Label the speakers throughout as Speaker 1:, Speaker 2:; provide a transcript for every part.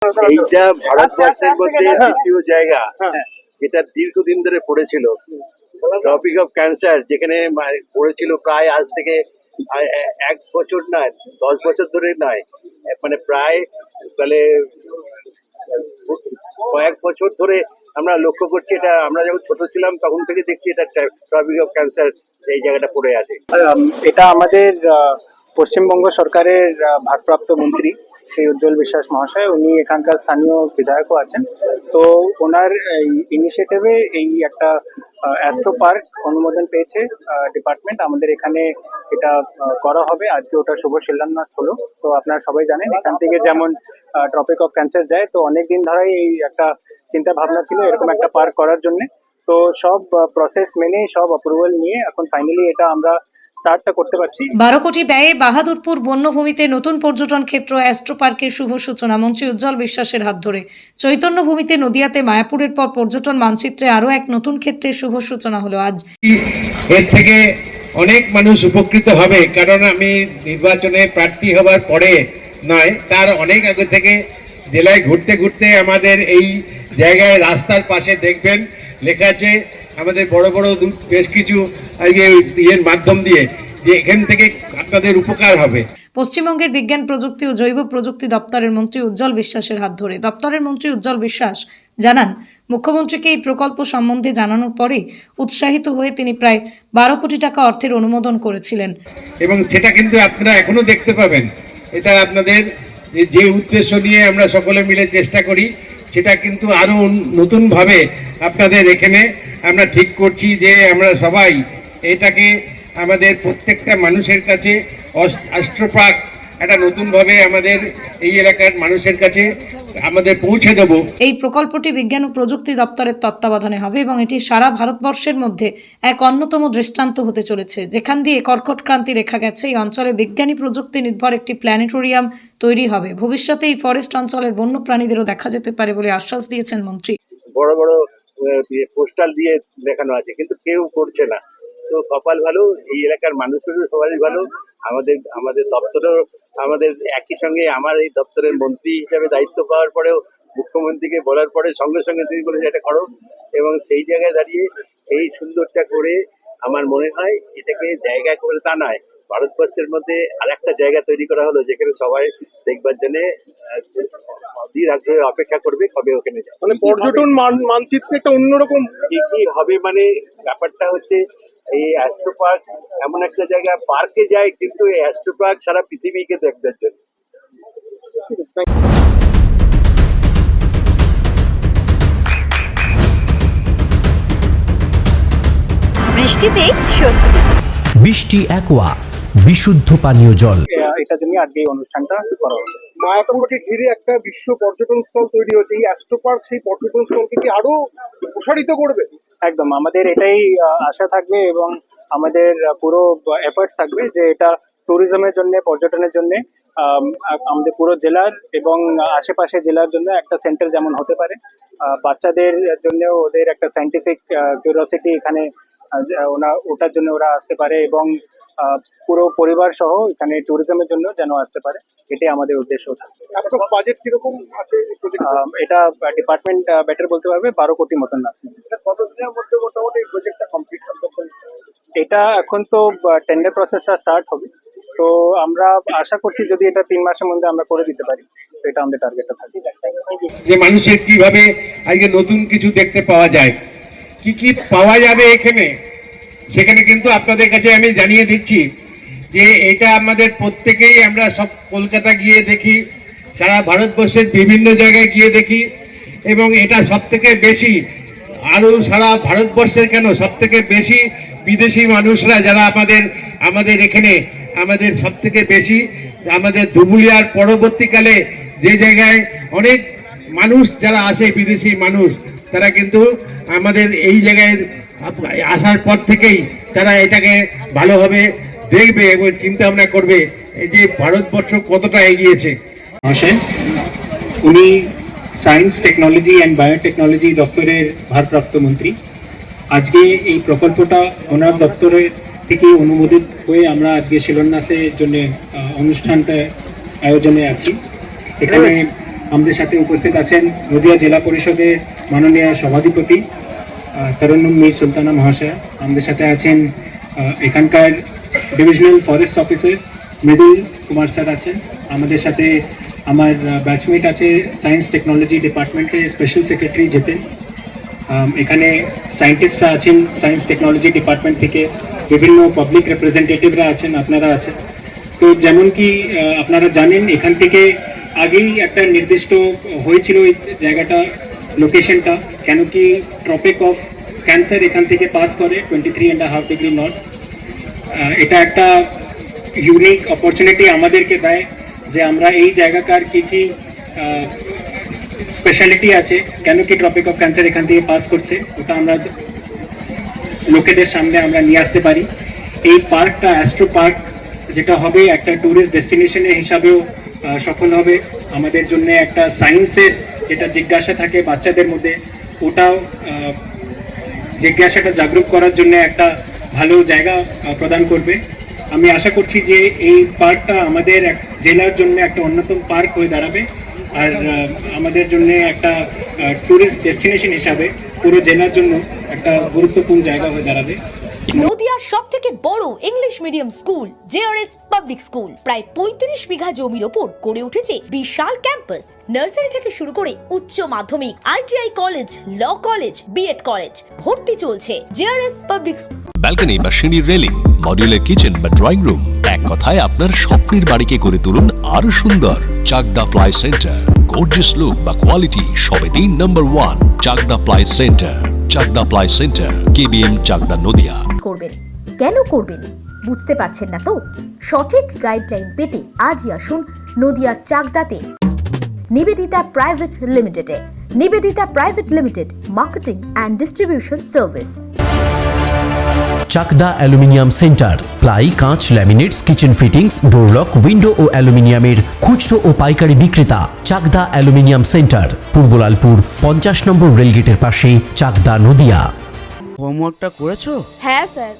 Speaker 1: এইটা ভারতবর্ষের মধ্যে দ্বিতীয় জায়গা যেটা দীর্ঘদিন ধরে পড়েছিল, টপিক অফ ক্যান্সার, যেখানে পড়েছিল প্রায় আজ থেকে 1 বছর নয়, 10 বছর ধরে নয়, মানে প্রায় তাহলে কয়েক বছর ধরে আমরা লক্ষ্য করছি। এটা আমরা যখন ছোট ছিলাম তখন থেকে দেখছি এটা টপিক অফ ক্যান্সার এই জায়গাটা পড়ে আছে।
Speaker 2: এটা আমাদের পশ্চিমবঙ্গ সরকারের ভারপ্রাপ্ত মন্ত্রী শ্রী উজ্জ্বল বিশ্বাস মহাশয়, উনি এখানকার স্থানীয় বিধায়কও আছেন। তো ওনার ইনিশিয়েটিভে এই একটা অ্যাস্ট্রো পার্ক অনুমোদন পেয়েছে ডিপার্টমেন্ট আমাদের এখানে। এটা করা হবে আজকে, ওটা শুভ শিলান্যাস হলো। তো আপনারা সবাই জানেন এখান থেকে যেমন টপিক অফ ক্যান্সার যায়, তো অনেকদিন ধরেই এই একটা চিন্তা ভাবনা ছিল এরকম একটা পার্ক করার জন্য। তো সব প্রসেস মেনে সব অ্যাপ্রুভাল নিয়ে এখন ফাইনালি এটা আমরা স্টার্টটা করতে পারছি।
Speaker 3: 12 কোটি ব্যয়ে বাহাদুরপুর বন্যভূমিতে নতুন পর্যটন ক্ষেত্র অ্যাস্ট্রো পার্কের শুভ সূচনা মন্ত্রী উজ্জ্বল বিশ্বাসের হাত ধরে। চৈতন্যভূমিতে নদিয়াতে মায়াপুরের পর পর্যটন মানচিত্রে আরও এক নতুন ক্ষেত্রের শুভ সূচনা হলো আজ।
Speaker 4: এর থেকে অনেক মানুষ উপকৃত হবে, কারণ আমি নির্বাচনে প্রার্থী হবার পরে নয়, তার অনেক আগে থেকে জেলায় ঘুরতে ঘুরতে আমাদের এই জায়গায় রাস্তার পাশে দেখবেন লেখা আছে আমাদের বড় বড় বেশ কিছু ইয়ের মাধ্যম দিয়ে, যে এখান থেকে আপনাদের উপকার হবে।
Speaker 3: পশ্চিমবঙ্গের বিজ্ঞান প্রযুক্তি ও জৈব প্রযুক্তি দপ্তরের মন্ত্রী উজ্জ্বল বিশ্বাসের হাত ধরে দপ্তরের মন্ত্রী উজ্জ্বল বিশ্বাস জানান, মুখ্যমন্ত্রীকে এই প্রকল্প সম্বন্ধে জানানোর পরে উৎসাহিত হয়ে তিনি প্রায় 12 কোটি টাকা অর্থের অনুমোদন করেছিলেন।
Speaker 4: এবং সেটা কিন্তু আপনারা এখনো দেখতে পাবেন। এটা আপনাদের যে উদ্দেশ্য নিয়ে আমরা সকলে মিলে চেষ্টা করি, সেটা কিন্তু আরও নতুনভাবে আপনাদের এখানে আমরা ঠিক করছি যে আমরা সবাই এটাকে আমাদের প্রত্যেকটা মানুষের কাছে অ্যাস্ট্রো পার্ক একটা নতুনভাবে আমাদের এই এলাকার মানুষের কাছে আমাদের পৌঁছে দেব।
Speaker 3: এই প্রকল্পটি বিজ্ঞান ও প্রযুক্তি দপ্তরের তত্ত্বাবধানে হবে এবং এটি সারা ভারতবর্ষের মধ্যে এক অন্যতম দৃষ্টান্ত হতে চলেছে, যেখান দিয়ে কর্কট ক্রান্তি রেখা গেছে। এই অঞ্চলে বিজ্ঞানী প্রযুক্তি নির্ভর একটি প্ল্যানেটোরিয়াম তৈরি হবে। ভবিষ্যতে এই ফরেস্ট অঞ্চলের বন্য প্রাণীদেরও দেখা যেতে পারে বলে আশ্বাস দিয়েছেন মন্ত্রী।
Speaker 1: বড় বড় পোস্টাল দিয়ে দেখানো আছে, কিন্তু কেউ করছে না। তো কপাল ভালো, এই এলাকার মানুষেরও সবারই ভালো, আমাদের দপ্তরও আমাদের একই সঙ্গে। আমার এই দপ্তরের মন্ত্রী হিসাবে দায়িত্ব পাওয়ার পরেও মুখ্যমন্ত্রীকে বলার পরে সঙ্গে সঙ্গে তিনি বলেছেন এটা করো, এবং সেই জায়গায় দাঁড়িয়ে এই সুন্দরটা করে আমার মনে হয় এটাকে জায়গা করে তা নয়, ভারতবর্ষের মধ্যে আর একটা জায়গা তৈরি করা হলো যেখানে সবাই দেখবার জন্য অধীর আগ্রহে অপেক্ষা করবে কবে ওখানে যাবে।
Speaker 5: মানে পর্যটন মানচিত্রে একটা অন্যরকম
Speaker 1: কি হবে, মানে ব্যাপারটা হচ্ছে এই অ্যাস্ট্রো পার্ক এমন একটা জায়গা, পার্কে যায় কিন্তু এই অ্যাস্ট্রো পার্ক সারা পৃথিবীকে দেখবার জন্য।
Speaker 6: বৃষ্টিতে স্বস্তি।
Speaker 7: বৃষ্টি অ্যাকোয়া বিশুদ্ধ পানীয় জল।
Speaker 2: এটার জন্য আজকে এই অনুষ্ঠানটা করা হলো।
Speaker 5: মায়াপুরকে ঘিরে একটা বিশ্ব পর্যটন স্থল তৈরি হচ্ছে, এই অ্যাস্ট্রো পার্ক সেই পর্যটন স্থলকে কি আরো প্রসারিত করবে?
Speaker 2: একদম আমাদের এটাই আশা থাকবে এবং আমাদের পুরো এফর্টস থাকবে যে এটা ট্যুরিজমের জন্য, পর্যটনের জন্য আমাদের পুরো জেলার এবং আশেপাশে জেলার জন্য একটা সেন্টার যেমন হতে পারে। বাচ্চাদের জন্য ওদের একটা সায়েন্টিফিক কিউরিওসিটি এখানে ওটার জন্য ওরা আসতে পারে, এবং পুরো পরিবার সহ এখানে ট্যুরিজমের জন্য যেন আসতে পারে, এটাই আমাদের উদ্দেশ্য।
Speaker 5: বাজেট কিরকম আছে?
Speaker 2: এটা ডিপার্টমেন্ট বেটার বলতে পারবে, 12 কোটি মতন আছে।
Speaker 5: কতদিনের মধ্যে মোটামুটি এই প্রজেক্টটা কমপ্লিট হবে?
Speaker 2: এটা এখন তো টেন্ডার প্রসেসটা স্টার্ট হবে, তো আমরা আশা করছি যদি এটা 3 মাসের মধ্যে আমরা করে দিতে পারি, তো এটা আমাদের টার্গেটটা থাকে।
Speaker 4: যে মানুষের কিভাবে আজকে নতুন কিছু দেখতে পাওয়া যায়, কি কি পাওয়া যাবে এখানে, সেখানে কিন্তু আপনাদের কাছে আমি জানিয়ে দিচ্ছি যে এটা আমাদের প্রত্যেকেই, আমরা সব কলকাতা গিয়ে দেখি, সারা ভারতবর্ষের বিভিন্ন জায়গায় গিয়ে দেখি, এবং এটা সব থেকে বেশি, আরও সারা ভারতবর্ষের কেন সব থেকে বেশি বিদেশি মানুষরা যারা আমাদের এখানে আমাদের সব থেকে বেশি আমাদের ধুবুলিয়ার পরবর্তীকালে যে জায়গায় অনেক মানুষ যারা আসে, বিদেশি মানুষ, তারা কিন্তু আমাদের এই জায়গায় আসার পর থেকেই তারা এটাকে ভালোভাবে দেখবে এবং চিন্তা ভাবনা করবে এই যে ভারতবর্ষ কতটা এগিয়েছে।
Speaker 2: উনি সায়েন্স, টেকনোলজি অ্যান্ড বায়োটেকনোলজি দপ্তরের ভারপ্রাপ্ত মন্ত্রী। আজকে এই প্রকল্পটা ওনার দপ্তরের থেকে অনুমোদিত হয়ে আমরা আজকে শিলান্যাসের জন্য অনুষ্ঠানটা আয়োজনে আছি। এখানে আমাদের সাথে উপস্থিত আছেন নদিয়া জেলা পরিষদের মাননীয় সভাধিপতি তরুণুম মীর সুলতানা মহাশয়া। আমাদের সাথে আছেন এখানকার divisional forest officer Mridul Kumar sir আছেন। আমাদের সাথে আমার ব্যাচমেট আছে সায়েন্স টেকনোলজি ডিপার্টমেন্টে স্পেশাল সেক্রেটারি জিতেন। এখানে সায়েন্টিস্টরা আছেন সায়েন্স টেকনোলজি ডিপার্টমেন্ট থেকে, বিভিন্ন পাবলিক রিপ্রেজেন্টেটিভরা আছেন, আপনারা আছেন। তো যেমন কি আপনারা জানেন, এখান থেকে আগেই একটা নির্দিষ্ট হয়েছিল এই জায়গাটা, লোকেশনটা, কেন কি ট্রপিক অফ ক্যান্সার এখান থেকে পাস করে 23.5 ডিগ্রি নর্থ। এটা একটা ইউনিক অপরচুনিটি আমাদেরকে দেয় যে আমরা এই জায়গাকার কী কী স্পেশালিটি আছে, কেন কি ট্রপিক অফ ক্যান্সার এখান থেকে পাস করছে, ওটা আমরা লোকেদের সামনে আমরা নিয়ে আসতে পারি। এই পার্কটা অ্যাস্ট্রো পার্ক যেটা হবে একটা ট্যুরিস্ট ডেস্টিনেশনের হিসাবেও সফল হবে। আমাদের জন্য একটা সায়েন্সের যেটা জিজ্ঞাসা থাকে বাচ্চাদের মধ্যে, ওটাও জিজ্ঞাসাটা জাগরুক করার জন্য একটা ভালো জায়গা প্রদান করবে। আমি আশা করছি যে এই পার্কটা আমাদের জেলার জন্য একটা অন্যতম পার্ক হয়ে দাঁড়াবে, আর আমাদের জন্য একটা ট্যুরিস্ট ডেস্টিনেশন হিসাবে পুরো জেলার জন্য একটা গুরুত্বপূর্ণ জায়গা হয়ে দাঁড়াবে।
Speaker 8: নদিয়ার সব থেকে বড় English medium school JRS public school প্রায় 35 বিঘা জমির ওপর গড়ে উঠেছে বিশাল ক্যাম্পাস। নার্সারি থেকে শুরু করে উচ্চ মাধ্যমিক, ITI college, law college, BEd college, ভর্তি চলছে জেআরএস পাবলিক।
Speaker 9: ব্যালকনি বা সিঁড়ির রেলিং, মডিউলার কিচেন বা ড্রয়িং রুম, এক কথায় আপনার স্বপ্নের বাড়িকে করে তুলুন আরো সুন্দর। Chakdah ply centre, gorgeous look বা কোয়ালিটি সবে 3 number 1 Chakdah ply centre. Chakdah ply centre, KBM, Chakdah, Nadia.
Speaker 8: করবেন কেন করবেন বুঝতে পারছেন না তো? সঠিক গাইডলাইন পেতে আজই আসুন নদিয়ার চাকদাতে নিবেদিতা প্রাইভেট লিমিটেডে। Nivedita private limited, marketing and distribution service.
Speaker 7: Chakda aluminium centre, ply, কাঁচ, laminates, kitchen fittings, door lock, window ও অ্যালুমিনিয়ামের খুচরো ও পাইকারি বিক্রেতা। Chakda aluminium centre, Purbalalpur 50 number রেলগেটের পাশে, চাকদা, নদিয়া।
Speaker 10: হোমওয়ার্কটা করেছো?
Speaker 6: হ্যাঁ স্যার।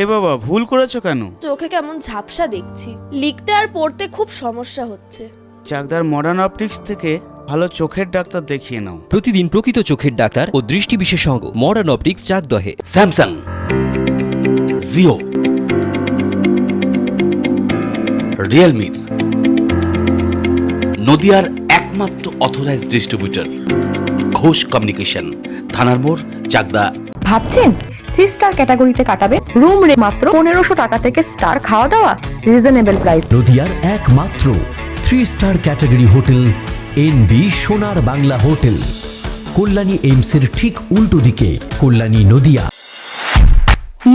Speaker 10: এ বাবা, ভুল করেছো কেন?
Speaker 6: চোখে কেমন ঝাপসা দেখছি, লিখতে আর পড়তে খুব সমস্যা হচ্ছে।
Speaker 10: চাকদার মডার্ন অপটিক্স থেকে ভালো চোখের ডাক্তার দেখিয়ে নাও।
Speaker 11: প্রতিদিন প্রকৃত চোখের ডাক্তার ও দৃষ্টি বিশেষজ্ঞ মডার্ন অপটিক্স, চাকদহে।
Speaker 12: স্যামসাং, জিও, রিয়েলমি, নদিয়ার একমাত্র অথরাইজড ডিস্ট্রিবিউটর ঘোষ কমিউনিকেশন, থানার মোড়, চাকদা।
Speaker 8: ভাবছেন 3 স্টার ক্যাটাগরিতে কাটাবে? রুম রে মাত্র 1500 টাকা থেকে স্টার, খাওয়া দাওয়া রিজনেবল প্রাইস।
Speaker 7: নদিয়ার একমাত্র 3 স্টার ক্যাটাগরি হোটেল এনবি সোনার বাংলা হোটেল, কল্যাণী এইমসের ঠিক উল্টো দিকে, কল্যাণী, নদিয়া।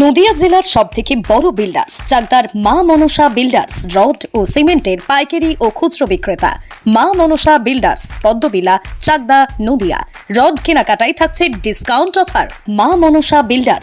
Speaker 3: নদিয়া জেলার সবথেকে বড় বিল্ডার্স চাকদার মা মনসা বিল্ডার্স, রড ও সিমেন্টের পাইকারি ও খুচরো বিক্রেতা। মা মনসা বিল্ডার্স, পদ্মবিলা, চাকদা, নদিয়া। রড কেনাকাটায় থাকছে ডিসকাউন্ট অফার। মা মনসা বিল্ডার্স,